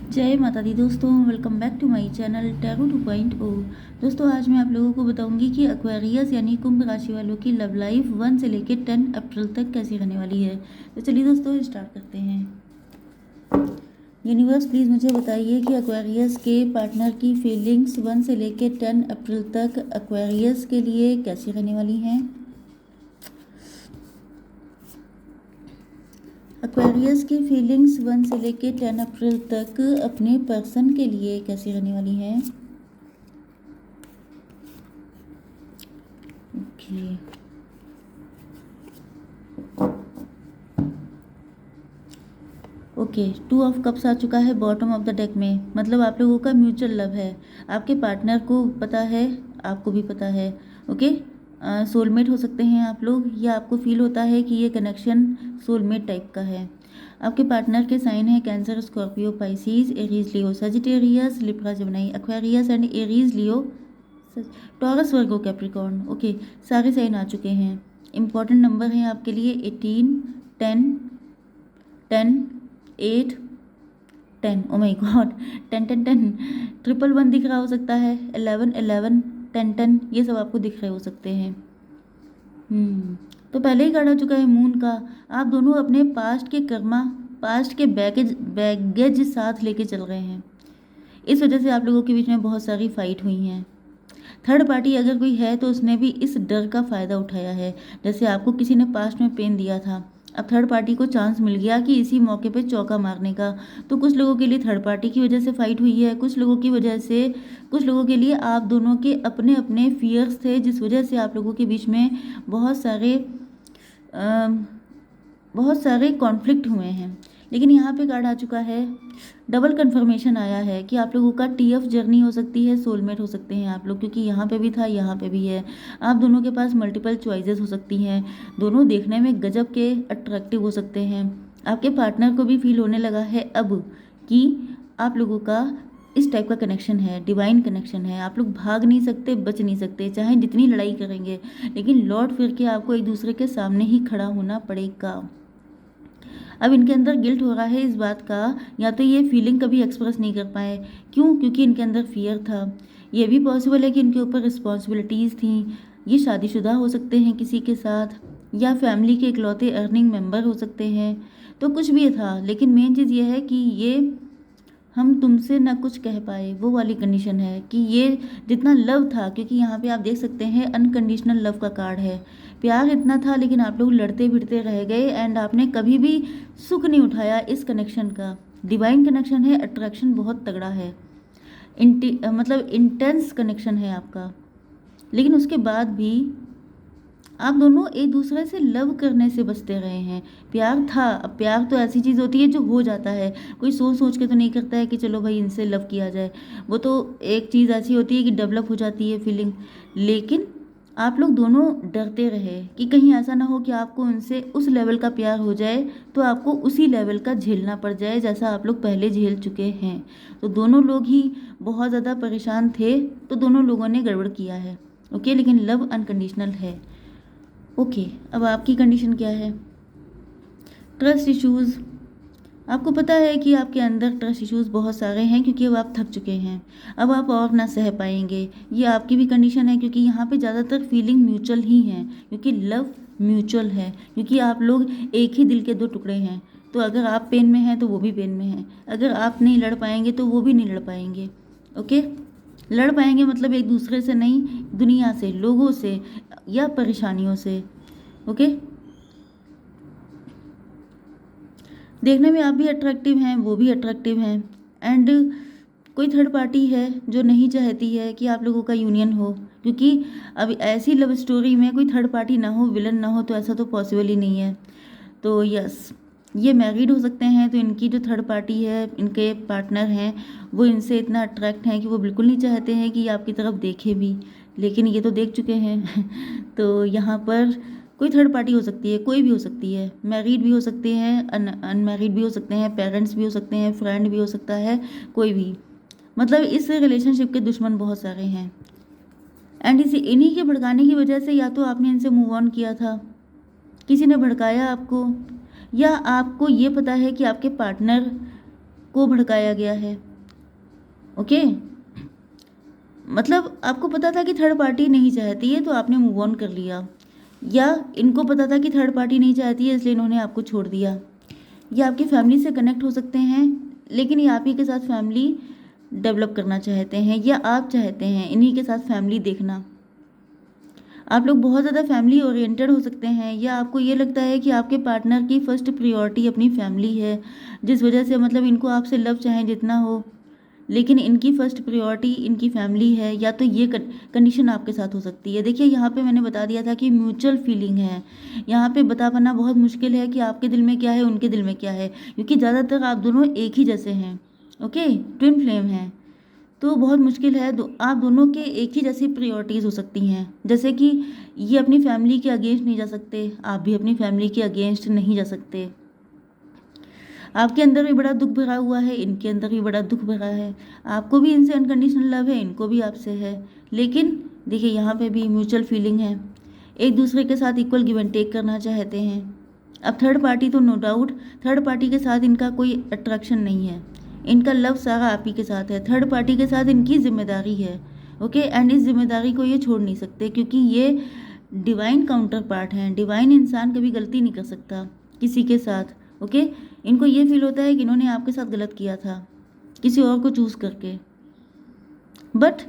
जय माता दी दोस्तों, welcome back to my channel tarot 2.0। दोस्तों आज मैं आप लोगों को बताऊंगी कि एक्वेरियस यानी कुंभ राशि वालों की लव लाइफ 1 से लेकर 10 अप्रैल तक कैसी रहने वाली है। तो चलिए दोस्तों स्टार्ट करते हैं। यूनिवर्स प्लीज़ मुझे बताइए कि एक्वेरियस के पार्टनर की फीलिंग्स 1 से लेकर 10 अप्रैल तक एक्वेरियस के लिए कैसी रहने वाली हैं। एक्वेरियस की फीलिंग्स 1 से लेकर 10 अप्रैल तक अपने पर्सन के लिए कैसी रहने वाली हैं। ओके ओके 2 ऑफ कप्स आ चुका है बॉटम ऑफ द डेक में। मतलब आप लोगों का म्यूचुअल लव है। आपके पार्टनर को पता है, आपको भी पता है। ओके सोलमेट हो सकते हैं आप लोग, या आपको फील होता है कि ये कनेक्शन सोलमेट टाइप का है। आपके पार्टनर के साइन है cancer, Scorpio, Pisces, Aries, Leo, Sagittarius, Libra, Gemini, Aquarius and Aries, Leo, taurus, Virgo, Capricorn. Okay सारे साइन आ चुके हैं। इंपॉर्टेंट नंबर हैं आपके लिए 18, 10, 10, 8, 10। ओ माय गॉड 10 10 10 ट्रिपल 1 दिख रहा हो सकता है। 11 11 10 10 ये सब आपको दिख रहे हो सकते हैं। तो पहले ही कार्ड आ चुका है मून का। आप दोनों अपने पास्ट के कर्मा, पास्ट के बैगेज साथ लेके चल रहे हैं। इस वजह से आप लोगों के बीच में बहुत सारी फाइट हुई हैं। थर्ड पार्टी अगर कोई है तो उसने भी इस डर का फ़ायदा उठाया है। जैसे आपको किसी ने पास्ट में पेन दिया था, अब थर्ड पार्टी को चांस मिल गया कि इसी मौके पे चौका मारने का। तो कुछ लोगों के लिए थर्ड पार्टी की वजह से फाइट हुई है, कुछ लोगों की वजह से, कुछ लोगों के लिए आप दोनों के अपने अपने फियर्स थे, जिस वजह से आप लोगों के बीच में बहुत सारे कॉन्फ्लिक्ट हुए हैं। लेकिन यहाँ पे कार्ड आ चुका है, डबल कंफर्मेशन आया है कि आप लोगों का टीएफ जर्नी हो सकती है, सोलमेट हो सकते हैं आप लोग, क्योंकि यहाँ पे भी था, यहाँ पे भी है। आप दोनों के पास मल्टीपल चॉइसेस हो सकती हैं। दोनों देखने में गजब के अट्रैक्टिव हो सकते हैं। आपके पार्टनर को भी फील होने लगा है अब कि आप लोगों का इस टाइप का कनेक्शन है, डिवाइन कनेक्शन है। आप लोग भाग नहीं सकते, बच नहीं सकते, चाहे जितनी लड़ाई करेंगे, लेकिन लौट फिर के आपको एक दूसरे के सामने ही खड़ा होना पड़ेगा। अब इनके अंदर गिल्ट हो रहा है इस बात का, या तो ये फीलिंग कभी एक्सप्रेस नहीं कर पाए। क्यों? क्योंकि इनके अंदर फियर था। ये भी पॉसिबल है कि इनके ऊपर रिस्पॉन्सिबिलिटीज़ थी। ये शादीशुदा हो सकते हैं किसी के साथ, या फैमिली के इकलौते अर्निंग मेंबर हो सकते हैं। तो कुछ भी था, लेकिन मेन चीज़ ये है कि ये हम तुमसे ना कुछ कह पाए, वो वाली कंडीशन है कि ये जितना लव था, क्योंकि यहाँ पे आप देख सकते हैं अनकंडीशनल लव का कार्ड है। प्यार इतना था, लेकिन आप लोग लड़ते भिड़ते रह गए एंड आपने कभी भी सुख नहीं उठाया इस कनेक्शन का। डिवाइन कनेक्शन है, अट्रैक्शन बहुत तगड़ा है, मतलब इंटेंस कनेक्शन है आपका। लेकिन उसके बाद भी आप दोनों एक दूसरे से लव करने से बचते रहे हैं। प्यार था, अब प्यार तो ऐसी चीज़ होती है जो हो जाता है, कोई सोच सोच के तो नहीं करता है कि चलो भाई इनसे लव किया जाए। वो तो एक चीज़ ऐसी होती है कि डेवलप हो जाती है फीलिंग। लेकिन आप लोग दोनों डरते रहे कि कहीं ऐसा ना हो कि आपको उनसे उस लेवल का प्यार हो जाए तो आपको उसी लेवल का झेलना पड़ जाए जैसा आप लोग पहले झेल चुके हैं। तो दोनों लोग ही बहुत ज़्यादा परेशान थे, तो दोनों लोगों ने गड़बड़ किया है। ओके, लेकिन लव अनकंडीशनल है। ओके अब आपकी कंडीशन क्या है? Trust issues. आपको पता है कि आपके अंदर ट्रस्ट इश्यूज़ बहुत सारे हैं, क्योंकि अब आप थक चुके हैं, अब आप और ना सह पाएंगे। ये आपकी भी कंडीशन है, क्योंकि यहाँ पे ज़्यादातर फीलिंग म्यूचुअल ही है, क्योंकि लव म्यूचुअल है, क्योंकि आप लोग एक ही दिल के दो टुकड़े हैं। तो अगर आप पेन में हैं तो वो भी पेन में है, अगर आप नहीं लड़ पाएंगे तो वो भी नहीं लड़ पाएंगे। ओके लड़ पाएंगे मतलब एक दूसरे से नहीं, दुनिया से, लोगों से, या परेशानियों से। ओके देखने में आप भी अट्रैक्टिव हैं, वो भी अट्रैक्टिव हैं, एंड कोई थर्ड पार्टी है जो नहीं चाहती है कि आप लोगों का यूनियन हो, क्योंकि अब ऐसी लव स्टोरी में कोई थर्ड पार्टी ना हो, विलन ना हो, तो ऐसा तो पॉसिबल ही नहीं है। तो यस, ये मैरिड हो सकते हैं, तो इनकी जो थर्ड पार्टी है, इनके पार्टनर हैं, वो इनसे इतना अट्रैक्ट हैं कि वो बिल्कुल नहीं चाहते हैं कि आपकी तरफ देखे भी, लेकिन ये तो देख चुके हैं। तो यहाँ पर कोई थर्ड पार्टी हो सकती है, कोई भी हो सकती है, मैरिड भी हो सकते हैं, अनमैरिड भी हो सकते हैं, पेरेंट्स भी हो सकते हैं, फ्रेंड भी हो सकता है, कोई भी। मतलब इस रिलेशनशिप के दुश्मन बहुत सारे हैं, एंड इन्हीं के भड़काने की वजह से या तो आपने इनसे मूव ऑन किया था, किसी ने भड़काया आपको, या आपको ये पता है कि आपके पार्टनर को भड़काया गया है। ओके, मतलब आपको पता था कि थर्ड पार्टी नहीं चाहती है तो आपने मूव ऑन कर लिया, या इनको पता था कि थर्ड पार्टी नहीं चाहती है इसलिए इन्होंने आपको छोड़ दिया। या आपकी फैमिली से कनेक्ट हो सकते हैं, लेकिन ये आप ही के साथ फैमिली डेवलप करना चाहते हैं, या आप चाहते हैं इन्हीं के साथ फैमिली देखना। आप लोग बहुत ज़्यादा फैमिली ओरिएंटेड हो सकते हैं, या आपको ये लगता है कि आपके पार्टनर की फर्स्ट प्रायोरिटी अपनी फैमिली है, जिस वजह से मतलब इनको आपसे लव चाहे जितना हो, लेकिन इनकी फर्स्ट प्रायोरिटी इनकी फैमिली है। या तो ये कंडीशन आपके साथ हो सकती है। देखिए यहाँ पे मैंने बता दिया था कि म्यूचुअल फीलिंग है, यहाँ पे बता पाना बहुत मुश्किल है कि आपके दिल में क्या है, उनके दिल में क्या है, क्योंकि ज़्यादातर आप दोनों एक ही जैसे हैं। ओके, ट्विन फ्लेम हैं, तो बहुत मुश्किल है। आप दोनों के एक ही जैसी प्रायोरिटीज़ हो सकती हैं, जैसे कि ये अपनी फैमिली के अगेंस्ट नहीं जा सकते, आप भी अपनी फैमिली के अगेंस्ट नहीं जा सकते। आपके अंदर भी बड़ा दुख भरा हुआ है, इनके अंदर भी बड़ा दुख भरा है, आपको भी इनसे अनकंडीशनल लव है, इनको भी आपसे है। लेकिन देखिए यहाँ पे भी म्यूचुअल फीलिंग है, एक दूसरे के साथ इक्वल गिव एंड टेक करना चाहते हैं। अब थर्ड पार्टी तो नो डाउट, थर्ड पार्टी के साथ इनका कोई अट्रैक्शन नहीं है, इनका लव सारा आप ही के साथ है। थर्ड पार्टी के साथ इनकी जिम्मेदारी है। ओके, एंड इस जिम्मेदारी को ये छोड़ नहीं सकते, क्योंकि ये डिवाइन काउंटर पार्ट हैं। डिवाइन इंसान कभी गलती नहीं कर सकता किसी के साथ। ओके, इनको ये फील होता है कि इन्होंने आपके साथ गलत किया था किसी और को चूज़ करके, बट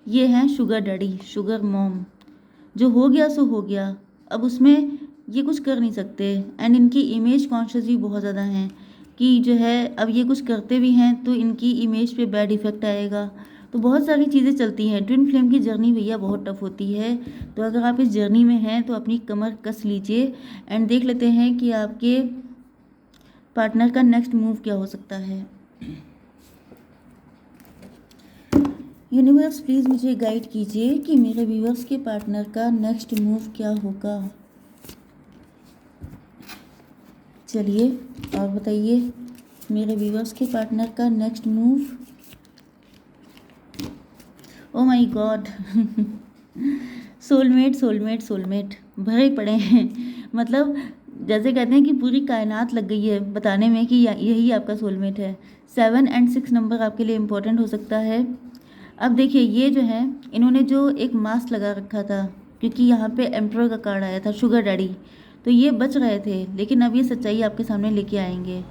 ये हैं शुगर डैडी, शुगर मॉम, जो हो गया सो हो गया, अब उसमें ये कुछ कर नहीं सकते। एंड इनकी इमेज कॉन्शियस भी बहुत ज़्यादा हैं कि जो है अब ये कुछ करते भी हैं तो इनकी इमेज पे बैड इफ़ेक्ट आएगा। तो बहुत सारी चीज़ें चलती हैं। ट्विन फ्लेम की जर्नी भैया बहुत टफ होती है, तो अगर आप इस जर्नी में हैं तो अपनी कमर कस लीजिए एंड देख लेते हैं कि आपके पार्टनर का नेक्स्ट मूव क्या हो सकता है। यूनिवर्स प्लीज़ मुझे गाइड कीजिए कि मेरे व्यूअर्स के पार्टनर का नेक्स्ट मूव क्या होगा। चलिए और बताइए मेरे व्यूअर्स के पार्टनर का next move. Oh my God, soulmate soulmate soulmate भरे पड़े हैं। मतलब जैसे कहते हैं कि पूरी कायनात लग गई है बताने में कि यही आपका सोलमेट है। 7 एंड 6 नंबर आपके लिए इम्पोर्टेंट हो सकता है। अब देखिए ये जो है इन्होंने जो एक मास्क लगा रखा था, क्योंकि यहाँ पे एम्परर का कार्ड आया था, शुगर डैडी, तो ये बच रहे थे, लेकिन अब ये सच्चाई आपके सामने लेके आएंगे।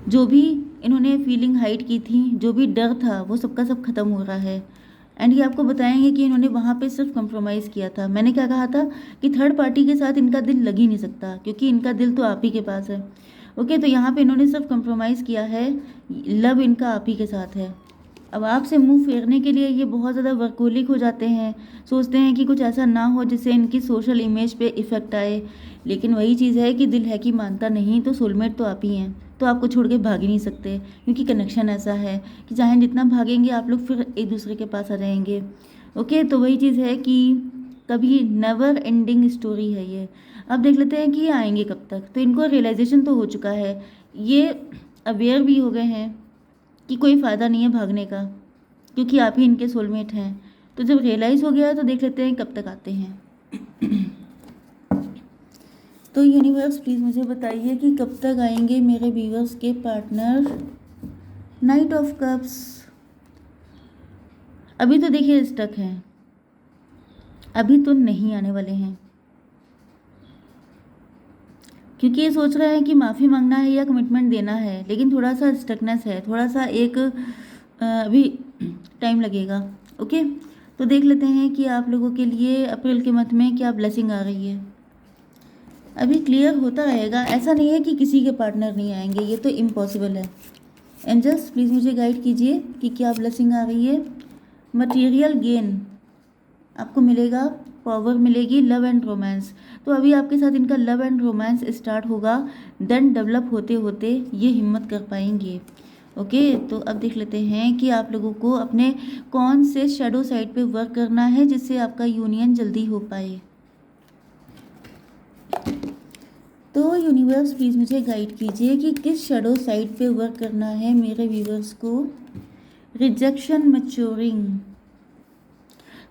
जो भी इन्होंने फीलिंग हाइड की थी, जो भी डर था, वो सबका सब खत्म हो रहा है। एंड ये आपको बताएंगे कि इन्होंने वहाँ पे सिर्फ कंप्रोमाइज़ किया था। मैंने क्या कहा था कि थर्ड पार्टी के साथ इनका दिल लग ही नहीं सकता, क्योंकि इनका दिल तो आप ही के पास है। ओके, तो यहाँ पे इन्होंने सिर्फ कंप्रोमाइज़ किया है, लव इनका आप ही के साथ है। अब आपसे मुंह फेरने के लिए ये बहुत ज़्यादा वर्कोलिक हो जाते हैं, सोचते हैं कि कुछ ऐसा ना हो जिससे इनकी सोशल इमेज पे इफ़ेक्ट आए, लेकिन वही चीज़ है कि दिल है कि मानता नहीं, तो सोलमेट तो आप ही हैं, तो आपको छोड़ के भाग ही नहीं सकते, क्योंकि कनेक्शन ऐसा है कि चाहे जितना भागेंगे आप लोग फिर एक दूसरे के पास आ जाएंगे। ओके, तो वही चीज़ है कि कभी नेवर एंडिंग स्टोरी है ये। अब देख लेते हैं कि ये आएंगे कब तक। तो इनको रियलाइजेशन तो हो चुका है, ये अवेयर भी हो गए हैं कि कोई फ़ायदा नहीं है भागने का, क्योंकि आप ही इनके सोलमेट हैं। तो जब रियलाइज़ हो गया तो देख लेते हैं कब तक आते हैं। तो यूनिवर्स प्लीज़ मुझे बताइए कि कब तक आएंगे मेरे व्यूअर्स के पार्टनर। नाइट ऑफ कप्स, अभी तो देखिए स्टक हैं, अभी तो नहीं आने वाले हैं, क्योंकि ये सोच रहे हैं कि माफ़ी मांगना है या कमिटमेंट देना है, लेकिन थोड़ा सा स्टकनेस है, थोड़ा सा एक अभी टाइम लगेगा। ओके, तो देख लेते हैं कि आप लोगों के लिए अप्रैल के मंथ में क्या ब्लेसिंग आ रही है। अभी क्लियर होता रहेगा, ऐसा नहीं है कि किसी के पार्टनर नहीं आएंगे, ये तो इम्पॉसिबल है। एंजल्स प्लीज़ मुझे गाइड कीजिए कि क्या ब्लेसिंग आ रही है। मटेरियल गेन आपको मिलेगा, पावर मिलेगी, लव एंड रोमांस, तो अभी आपके साथ इनका लव एंड रोमांस स्टार्ट होगा, देन डेवलप होते होते ये हिम्मत कर पाएंगे। ओके, तो अब देख लेते हैं कि आप लोगों को अपने कौन से शैडो साइड पे वर्क करना है जिससे आपका यूनियन जल्दी हो पाए। तो यूनिवर्स प्लीज़ मुझे गाइड कीजिए कि किस शैडो साइड पे वर्क करना है मेरे व्यूवर्स को। रिजेक्शन मैच्योरिंग,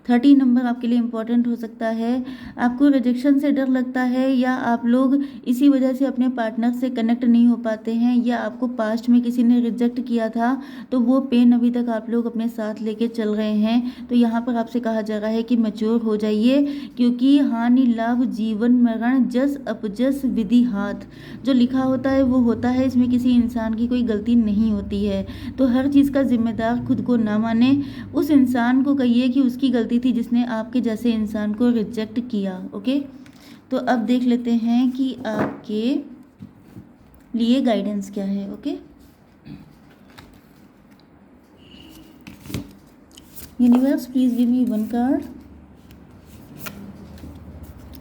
30 नंबर आपके लिए इम्पोर्टेंट हो सकता है। आपको रिजेक्शन से डर लगता है, या आप लोग इसी वजह से अपने पार्टनर से कनेक्ट नहीं हो पाते हैं, या आपको पास्ट में किसी ने रिजेक्ट किया था तो वो पेन अभी तक आप लोग अपने साथ लेके चल रहे हैं। तो यहाँ पर आपसे कहा जा रहा है कि मैच्योर हो जाइए, क्योंकि हानि लाभ जीवन मरण जस अपजस विधि हाथ, जो लिखा होता है वो होता है, इसमें किसी इंसान की कोई गलती नहीं होती है। तो हर चीज़ का जिम्मेदार खुद को ना माने, उस इंसान को कहिए कि उसकी गलती थी जिसने आपके जैसे इंसान को रिजेक्ट किया। ओके, तो अब देख लेते हैं कि आपके लिए गाइडेंस क्या है। Okay, universe please give me one card.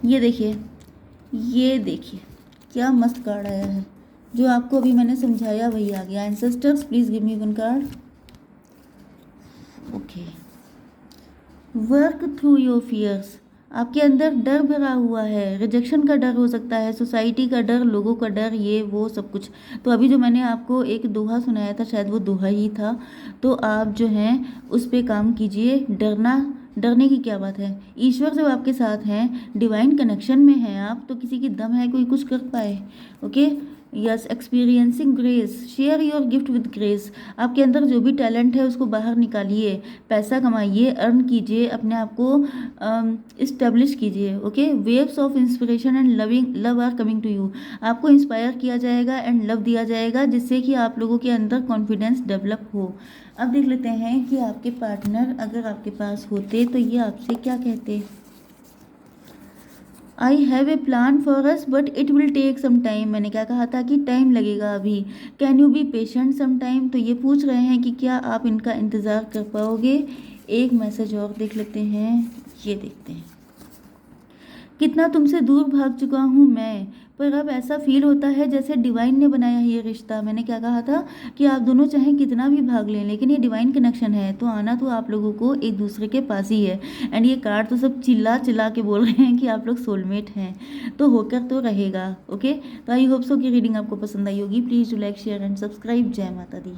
ये देखिए, ये देखिए क्या मस्त कार्ड आया है। जो आपको अभी मैंने समझाया वही आ गया। Ancestors please give me one card. Okay, work through your fears. आपके अंदर डर भरा हुआ है, रिजेक्शन का डर हो सकता है, सोसाइटी का डर, लोगों का डर, ये वो सब कुछ। तो अभी जो मैंने आपको एक दोहा सुनाया था, शायद वो दोहा ही था, तो आप जो हैं उस पर काम कीजिए। डरने की क्या बात है, ईश्वर जब आपके साथ हैं, डिवाइन कनेक्शन में हैं आप, तो किसी की दम है कोई कुछ कर पाए। Okay, yes, experiencing grace, share your gift with grace. आपके अंदर जो भी टैलेंट है उसको बाहर निकालिए, पैसा कमाइए, अर्न कीजिए, अपने आप को इस्टेब्लिश कीजिए। Okay, waves of inspiration and love are coming to you. आपको इंस्पायर किया जाएगा एंड लव दिया जाएगा, जिससे कि आप लोगों के अंदर कॉन्फिडेंस डेवलप हो। अब देख लेते हैं कि आपके पार्टनर अगर आपके पास होते तो ये आपसे क्या कहते। I have a plan for us but it will take some time. मैंने क्या कहा था कि टाइम लगेगा अभी। Can you be patient some time. तो ये पूछ रहे हैं कि क्या आप इनका इंतज़ार कर पाओगे। एक मैसेज और देख लेते हैं, ये देखते हैं। कितना तुमसे दूर भाग चुका हूँ मैं, पर अब ऐसा फील होता है जैसे डिवाइन ने बनाया है ये रिश्ता। मैंने क्या कहा था कि आप दोनों चाहें कितना भी भाग लें, लेकिन ये डिवाइन कनेक्शन है, तो आना तो आप लोगों को एक दूसरे के पास ही है। एंड ये कार्ड तो सब चिल्ला चिल्ला के बोल रहे हैं कि आप लोग सोलमेट हैं, तो होकर तो रहेगा। ओके, तो आई होप सो कि रीडिंग आपको पसंद आई होगी। Please do like share and subscribe. जय माता दी।